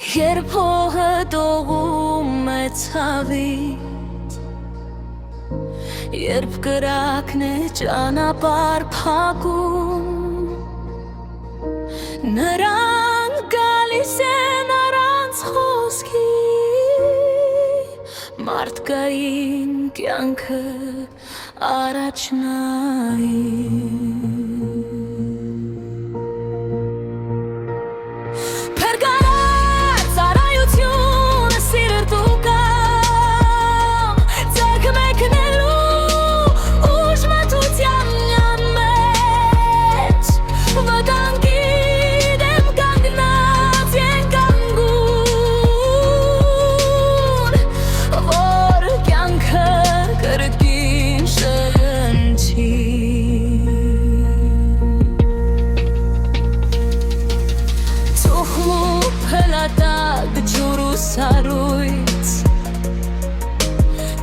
երբ հողը դողում է ցավից, երբ կրակն է ճանապարհ փակում, նրանք գալիս են առանց խոսքի, մարդկային կյանքը առաջ նայում։ Սարույց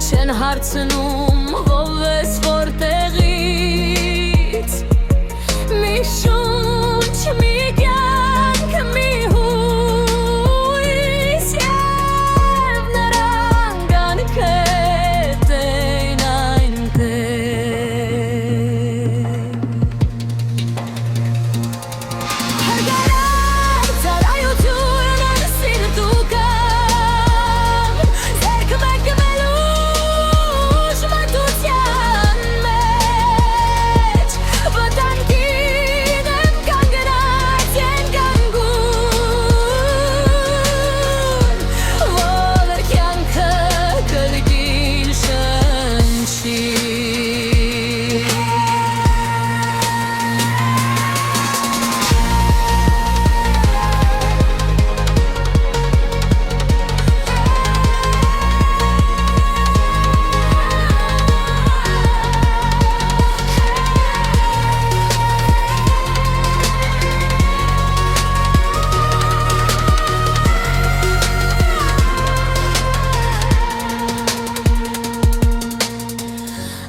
չեն հարցնում ով ես որտեղից, մի շունչ, մի կյանք, մի հույս, և նրանք անհետ են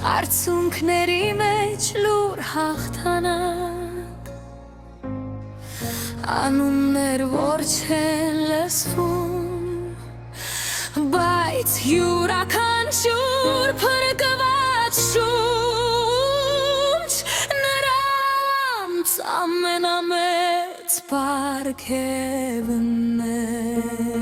Արցունքների մեջ լուր հաղթանակ, անուններ, որ չեն լսվում, բայց յուրաքանչյուր փրկված շունչ նրանց ամենամեծ պարգևն է։